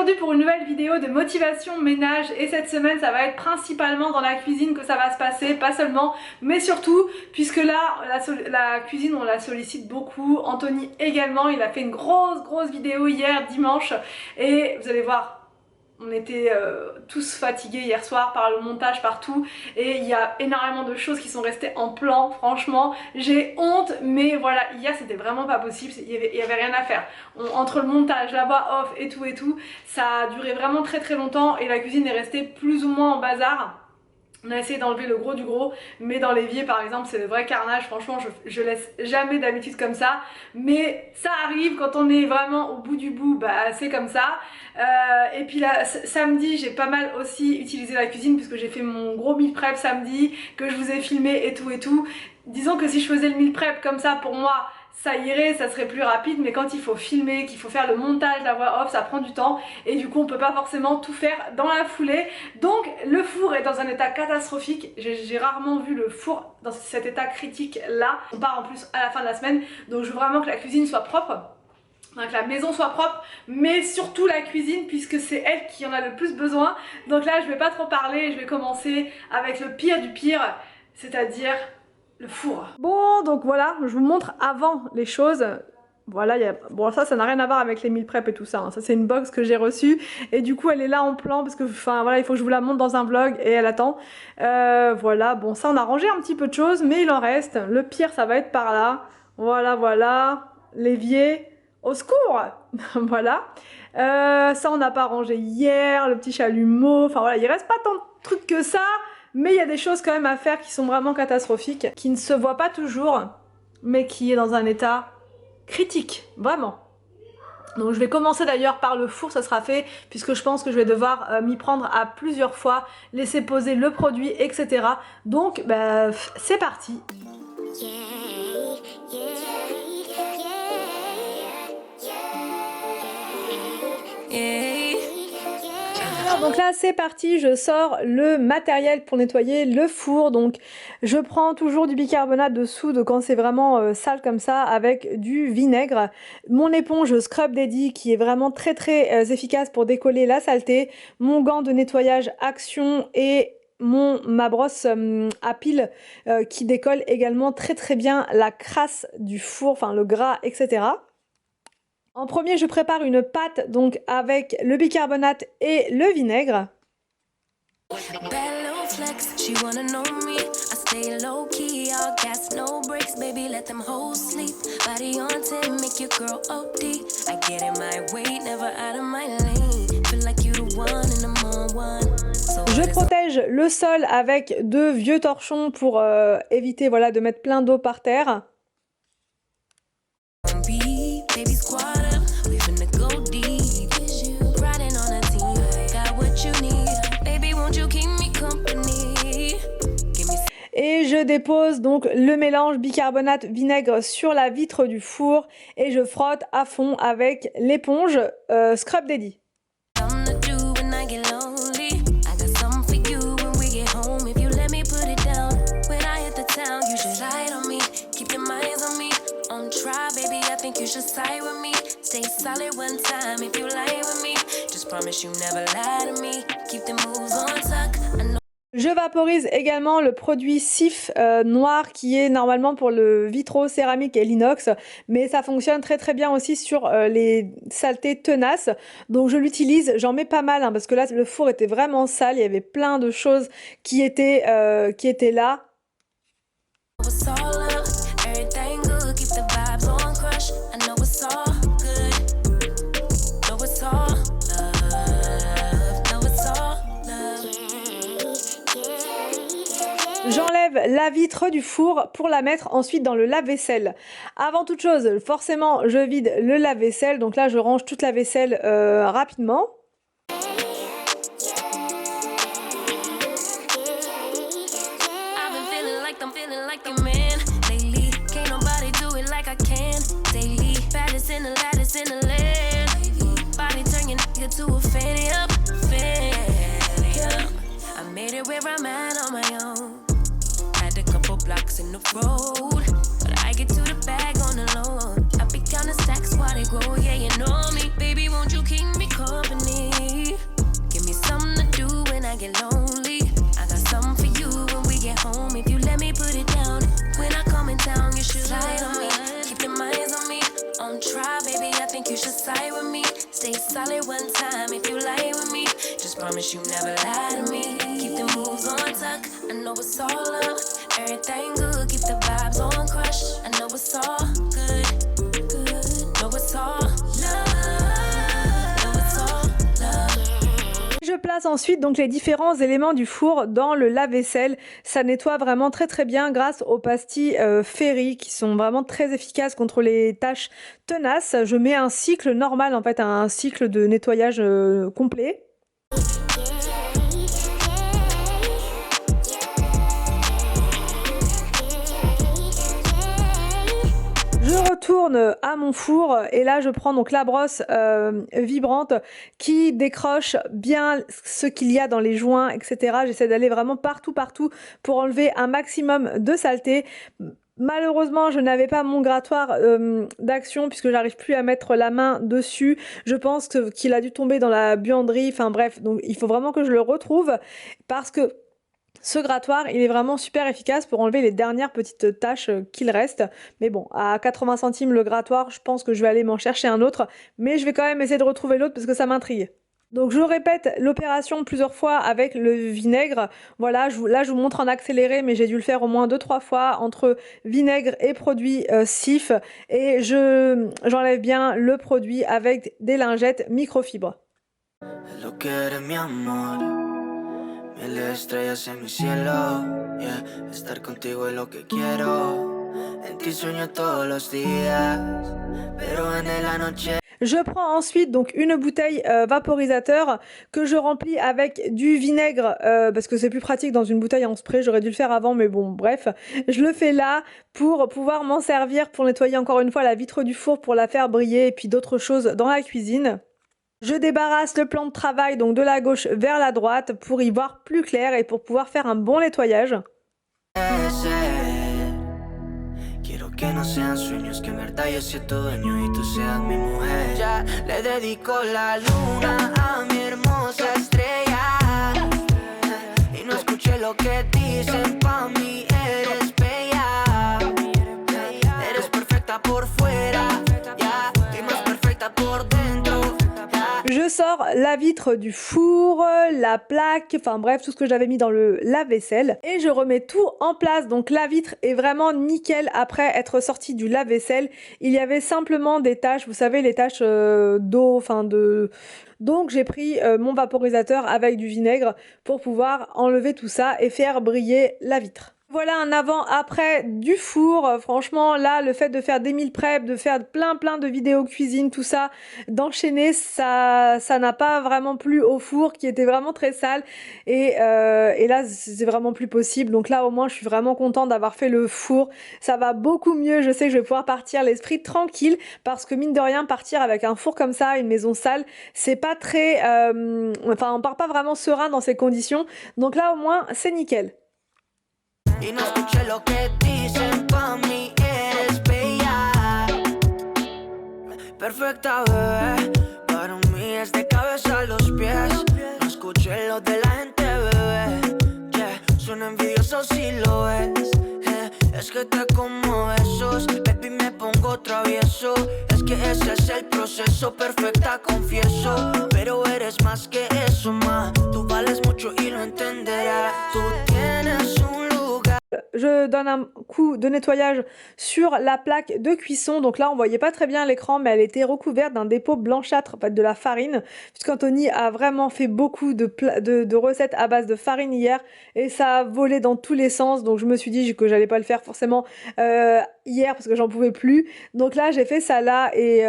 aujourd'hui pour une nouvelle vidéo de motivation ménage et cette semaine ça va être principalement dans la cuisine que ça va se passer, pas seulement mais surtout puisque là la cuisine on la sollicite beaucoup, Anthony également, il a fait une grosse vidéo hier dimanche et vous allez voir, on était tous fatigués hier soir par le montage partout et il y a énormément de choses qui sont restées en plan, franchement j'ai honte, mais voilà, hier c'était vraiment pas possible, il y avait rien à faire. Entre le montage, la voix off et tout, ça a duré vraiment très longtemps et la cuisine est restée plus ou moins en bazar. On a essayé d'enlever le gros du gros, mais dans l'évier par exemple c'est le vrai carnage, franchement je laisse jamais d'habitude comme ça, mais ça arrive quand on est vraiment au bout du bout, bah c'est comme ça. Et puis là samedi j'ai pas mal aussi utilisé la cuisine puisque j'ai fait mon gros meal prep samedi, que je vous ai filmé et tout. Disons que si je faisais le meal prep comme ça pour moi, ça irait, ça serait plus rapide, mais quand il faut filmer, qu'il faut faire le montage, la voix off, ça prend du temps et du coup on peut pas forcément tout faire dans la foulée. Donc le four est dans un état catastrophique, j'ai rarement vu le four dans cet état critique là. On part en plus à la fin de la semaine, donc je veux vraiment que la cuisine soit propre, que la maison soit propre, mais surtout la cuisine puisque c'est elle qui en a le plus besoin. Donc là je vais pas trop parler, je vais commencer avec le pire du pire, c'est-à-dire le four. Bon, donc voilà, je vous montre avant les choses. Voilà, bon ça n'a rien à voir avec les meal prep et tout ça, hein. Ça c'est une box que j'ai reçue et du coup elle est là en plan parce que enfin voilà, il faut que je vous la montre dans un vlog et elle attend. Voilà, bon ça on a rangé un petit peu de choses mais il en reste. Le pire ça va être par là. Voilà, l'évier, au secours. Voilà. Ça on n'a pas rangé hier, le petit chalumeau, enfin voilà, il reste pas tant de trucs que ça. Mais il y a des choses quand même à faire qui sont vraiment catastrophiques, qui ne se voient pas toujours, mais qui est dans un état critique, vraiment. Donc je vais commencer d'ailleurs par le four, ça sera fait, puisque je pense que je vais devoir m'y prendre à plusieurs fois, laisser poser le produit, etc. Donc bah, c'est parti. Donc là c'est parti, je sors le matériel pour nettoyer le four. Donc je prends toujours du bicarbonate de soude quand c'est vraiment sale comme ça, avec du vinaigre, mon éponge Scrub Daddy qui est vraiment très efficace pour décoller la saleté, mon gant de nettoyage Action et ma brosse à pile qui décolle également très bien la crasse du four, enfin le gras, etc. En premier, je prépare une pâte donc avec le bicarbonate et le vinaigre. Je protège le sol avec de vieux torchons pour éviter voilà, de mettre plein d'eau par terre. Et je dépose donc le mélange bicarbonate vinaigre sur la vitre du four et je frotte à fond avec l'éponge Scrub Daddy. Je vaporise également le produit Cif noir qui est normalement pour le vitraux, céramique et l'inox, mais ça fonctionne très bien aussi sur les saletés tenaces. Donc je l'utilise, j'en mets pas mal hein, parce que là le four était vraiment sale, il y avait plein de choses qui étaient là. J'enlève la vitre du four pour la mettre ensuite dans le lave-vaisselle. Avant toute chose, forcément, je vide le lave-vaisselle. Donc là, je range toute la vaisselle rapidement. In the road, but I get to the bag on the low. I be counting stacks while they grow. Yeah, you know me, baby. Won't you keep me company? stay solid one time if you lie with me. Just promise you never lie to me. Keep the moves on tuck. I know it's all love. Everything good. Keep the vibes on crush. I know it's all good. Good. Know it's all love. Know it's all love. Je place ensuite donc les différents éléments du four dans le lave-vaisselle. Ça nettoie vraiment très très bien grâce aux pastilles Fairy qui sont vraiment très efficaces contre les taches tenaces. Je mets un cycle normal en fait, un cycle de nettoyage complet. Je retourne à mon four et là je prends donc la brosse vibrante qui décroche bien ce qu'il y a dans les joints, etc. J'essaie d'aller vraiment partout pour enlever un maximum de saleté. Malheureusement, je n'avais pas mon grattoir d'action puisque j'arrive plus à mettre la main dessus. Je pense qu'il a dû tomber dans la buanderie. Enfin bref, donc il faut vraiment que je le retrouve parce que ce grattoir, il est vraiment super efficace pour enlever les dernières petites taches qu'il reste. Mais bon, à 80 centimes le grattoir, je pense que je vais aller m'en chercher un autre. Mais je vais quand même essayer de retrouver l'autre parce que ça m'intrigue. Donc je répète l'opération plusieurs fois avec le vinaigre. Voilà, là je vous montre en accéléré, mais j'ai dû le faire au moins 2-3 fois entre vinaigre et produit Cif. Et j'enlève bien le produit avec des lingettes microfibres. Miles de estrellas en mi cielo, yeah. Estar contigo es lo que quiero. En ti sueño todos los días, pero en la noche. Je prends ensuite donc une bouteille vaporisateur que je remplis avec du vinaigre parce que c'est plus pratique dans une bouteille en spray. J'aurais dû le faire avant, mais bon, bref. Je le fais là pour pouvoir m'en servir pour nettoyer encore une fois la vitre du four, pour la faire briller et puis d'autres choses dans la cuisine. Je débarrasse le plan de travail donc de la gauche vers la droite pour y voir plus clair et pour pouvoir faire un bon nettoyage. Quiero que no sean sueños, que en verdad yo soy tu dueño y tú seas mi mujer. Ya le dedico la luna a mi hermosa estrella. Y no escuché lo que dicen, pa' mí eres bella. Eres perfecta por fuera, ya, y más perfecta por dentro. Je sors la vitre du four, la plaque, enfin bref, tout ce que j'avais mis dans le lave-vaisselle et je remets tout en place. Donc la vitre est vraiment nickel après être sortie du lave-vaisselle. Il y avait simplement des taches, vous savez, les taches d'eau, enfin de... Donc j'ai pris mon vaporisateur avec du vinaigre pour pouvoir enlever tout ça et faire briller la vitre. Voilà un avant-après du four. Franchement, là, le fait de faire des meal prep, de faire plein de vidéos cuisine, tout ça, d'enchaîner, ça n'a pas vraiment plu au four qui était vraiment très sale. Et là, c'est vraiment plus possible. Donc là, au moins, je suis vraiment contente d'avoir fait le four. Ça va beaucoup mieux. Je sais que je vais pouvoir partir l'esprit tranquille parce que mine de rien, partir avec un four comme ça, une maison sale, c'est pas très... Enfin, on part pas vraiment serein dans ces conditions. Donc là, au moins, c'est nickel. Y no escuché lo que dicen, pa' mí eres bella. Perfecta, bebé, para mí es de cabeza a los pies. No escuché lo de la gente, bebé, yeah. Son envidiosos si lo ves, es que te como besos, baby, me pongo travieso. Es que ese es el proceso, perfecta, confieso. Pero eres más que eso, ma. Tú vales mucho y lo entenderás. Tú tienes un Je donne un coup de nettoyage sur la plaque de cuisson. Donc là, on voyait pas très bien l'écran, mais elle était recouverte d'un dépôt blanchâtre, en fait, de la farine. Puisqu'Anthony a vraiment fait beaucoup de recettes à base de farine hier. Et ça a volé dans tous les sens. Donc je me suis dit que j'allais pas le faire forcément hier parce que j'en pouvais plus. Donc là, j'ai fait ça là et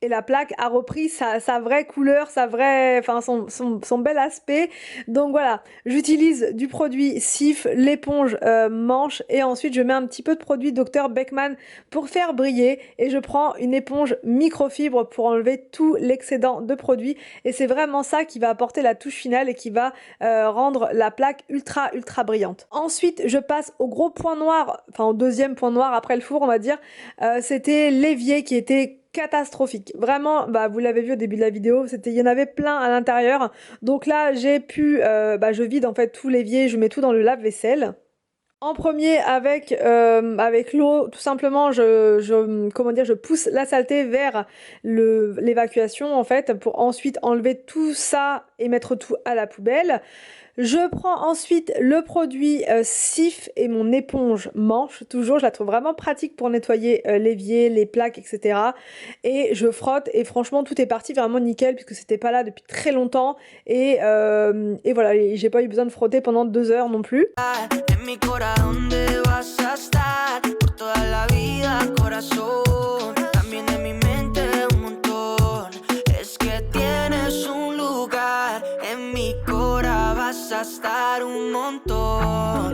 la plaque a repris sa vraie couleur, enfin son bel aspect. Donc voilà, j'utilise du produit Cif, l'éponge manche et ensuite je mets un petit peu de produit Dr Beckmann pour faire briller et je prends une éponge microfibre pour enlever tout l'excédent de produit et c'est vraiment ça qui va apporter la touche finale et qui va rendre la plaque ultra brillante. Ensuite je passe au gros point noir, enfin au deuxième point noir après le four on va dire, c'était l'évier qui était catastrophique. Vraiment, bah, vous l'avez vu au début de la vidéo, il y en avait plein à l'intérieur. Donc là, j'ai pu, je vide en fait tout l'évier, je mets tout dans le lave-vaisselle. En premier, avec l'eau, tout simplement, comment dire, je pousse la saleté vers l'évacuation, en fait, pour ensuite enlever tout ça et mettre tout à la poubelle. Je prends ensuite le produit Cif et mon éponge manche, toujours, je la trouve vraiment pratique pour nettoyer l'évier, les plaques, etc. Et je frotte et franchement tout est parti vraiment nickel puisque c'était pas là depuis très longtemps et voilà, j'ai pas eu besoin de frotter pendant 2 heures non plus. Estar un montón,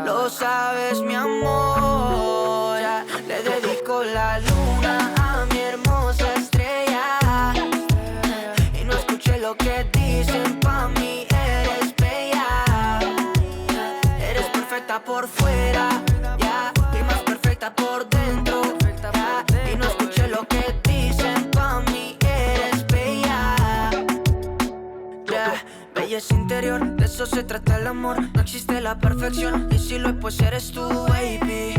lo sabes mi amor, le dedico la luna a mi hermosa estrella y no escuché lo que dicen, pa' mí eres bella, eres perfecta por fuera, yeah, y más perfecta por dentro, yeah, y no escuché lo que dicen, pa' mí eres bella, yeah. Belleza interior, de eso se trata el amor. No existe la perfección. Y si lo es, pues eres tú, baby.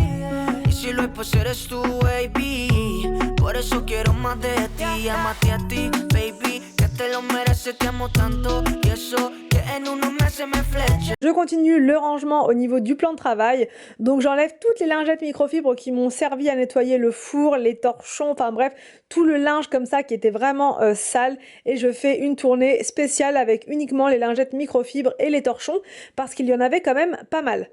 Y si lo es, pues eres tú, baby. Por eso quiero más de ti, amate a ti, baby. Que te lo mereces, te amo tanto. Y eso que en unos meses me fleche. Je continue le rangement au niveau du plan de travail. Donc j'enlève toutes les lingettes microfibres qui m'ont servi à nettoyer le four, les torchons, enfin bref, tout le linge comme ça qui était vraiment sale. Et je fais une tournée spéciale avec uniquement les lingettes microfibres et les torchons parce qu'il y en avait quand même pas mal.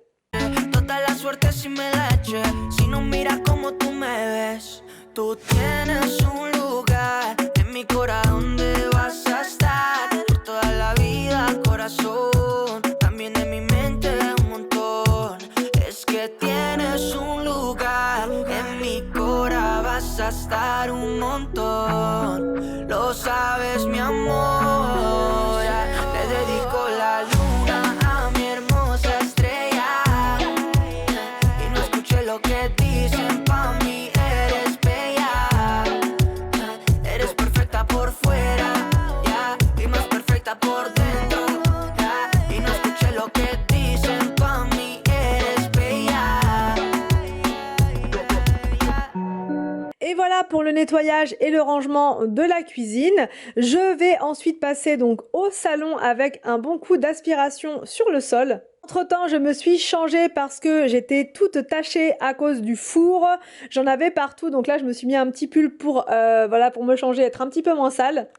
Toda la suerte si me la eché, si no miras como tú me ves. Tú tienes un lugar en mi corazón donde vas a estar por toda la vida, corazón. También en mi mente un montón. Es que tienes un lugar en mi corazón, vas a estar un montón. Lo sabes, mi amor. Le dedico la luna a mi hermosa estrella y no escuché lo que dicen, pa' mí eres bella, eres perfecta por fuera, yeah, y más perfecta por dentro, yeah, y no escuché lo que dicen, pa' mí eres bella. Et voilà pour le nettoyage et le rangement de la cuisine. Je vais ensuite passer donc au salon avec un bon coup d'aspiration sur le sol. Entre-temps, je me suis changée parce que j'étais toute tachée à cause du four. J'en avais partout, donc là je me suis mis un petit pull pour, voilà, pour me changer, être un petit peu moins sale.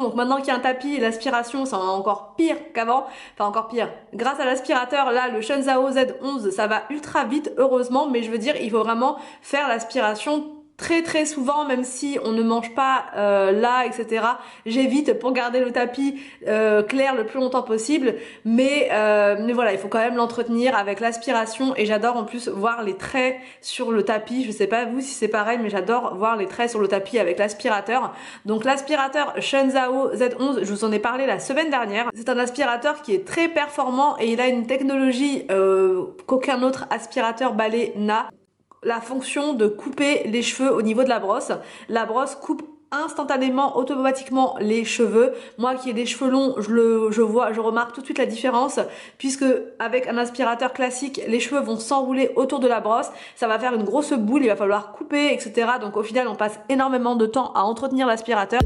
Donc maintenant qu'il y a un tapis, l'aspiration c'est encore pire qu'avant, enfin encore pire. Grâce à l'aspirateur, là le Shenzhou Z11, ça va ultra vite heureusement, mais je veux dire il faut vraiment faire l'aspiration très souvent, même si on ne mange pas là, etc. J'évite pour garder le tapis clair le plus longtemps possible, mais voilà, il faut quand même l'entretenir avec l'aspiration et j'adore en plus voir les traits sur le tapis. Je sais pas vous si c'est pareil, mais j'adore voir les traits sur le tapis avec l'aspirateur. Donc l'aspirateur Shenzhou Z11, je vous en ai parlé la semaine dernière. C'est un aspirateur qui est très performant et il a une technologie qu'aucun autre aspirateur balai n'a. La fonction de couper les cheveux au niveau de la brosse. La brosse coupe instantanément, automatiquement les cheveux. Moi qui ai des cheveux longs, je remarque tout de suite la différence puisque avec un aspirateur classique, les cheveux vont s'enrouler autour de la brosse. Ça va faire une grosse boule, il va falloir couper, etc. Donc au final, on passe énormément de temps à entretenir l'aspirateur.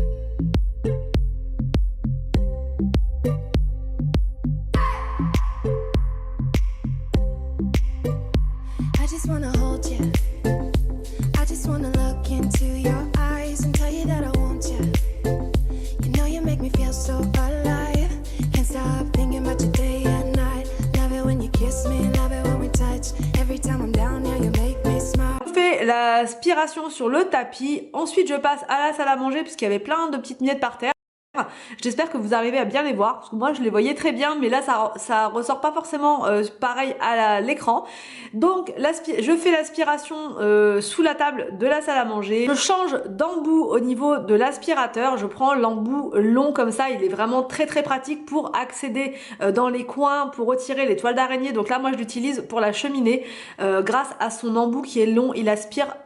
L'aspiration sur le tapis, ensuite je passe à la salle à manger puisqu'il y avait plein de petites miettes par terre. J'espère que vous arrivez à bien les voir parce que moi je les voyais très bien, mais là ça ressort pas forcément pareil à l'écran. Donc je fais l'aspiration sous la table de la salle à manger. Je change d'embout au niveau de l'aspirateur. Je prends l'embout long comme ça, il est vraiment très pratique pour accéder dans les coins, pour retirer les toiles d'araignée. Donc là moi je l'utilise pour la cheminée. Grâce à son embout qui est long, il aspire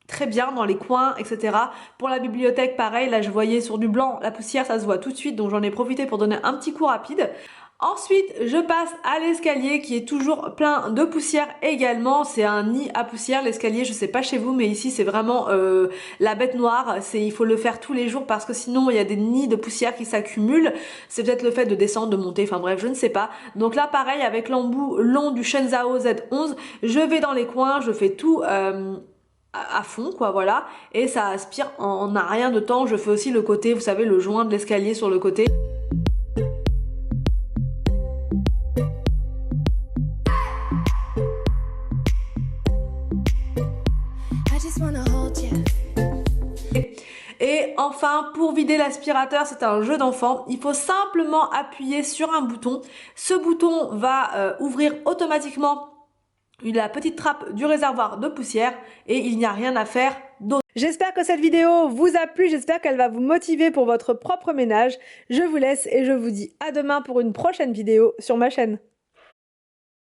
très bien dans les coins, etc. Pour la bibliothèque, pareil, là je voyais sur du blanc, la poussière ça se voit tout de suite, donc j'en ai profité pour donner un petit coup rapide. Ensuite, je passe à l'escalier qui est toujours plein de poussière également. C'est un nid à poussière l'escalier, je sais pas chez vous, mais ici c'est vraiment la bête noire. Il faut le faire tous les jours parce que sinon il y a des nids de poussière qui s'accumulent. C'est peut-être le fait de descendre, de monter, enfin bref, je ne sais pas. Donc là pareil avec l'embout long du Shenzhou Z11, je vais dans les coins, je fais tout à fond quoi, voilà, et ça aspire en un rien de temps. Je fais aussi le côté, vous savez, le joint de l'escalier sur le côté. Et enfin, pour vider l'aspirateur, c'est un jeu d'enfant. Il faut simplement appuyer sur un bouton. Ce bouton va ouvrir automatiquement la petite trappe du réservoir de poussière et il n'y a rien à faire d'autre. J'espère que cette vidéo vous a plu, j'espère qu'elle va vous motiver pour votre propre ménage. Je vous laisse et je vous dis à demain pour une prochaine vidéo sur ma chaîne.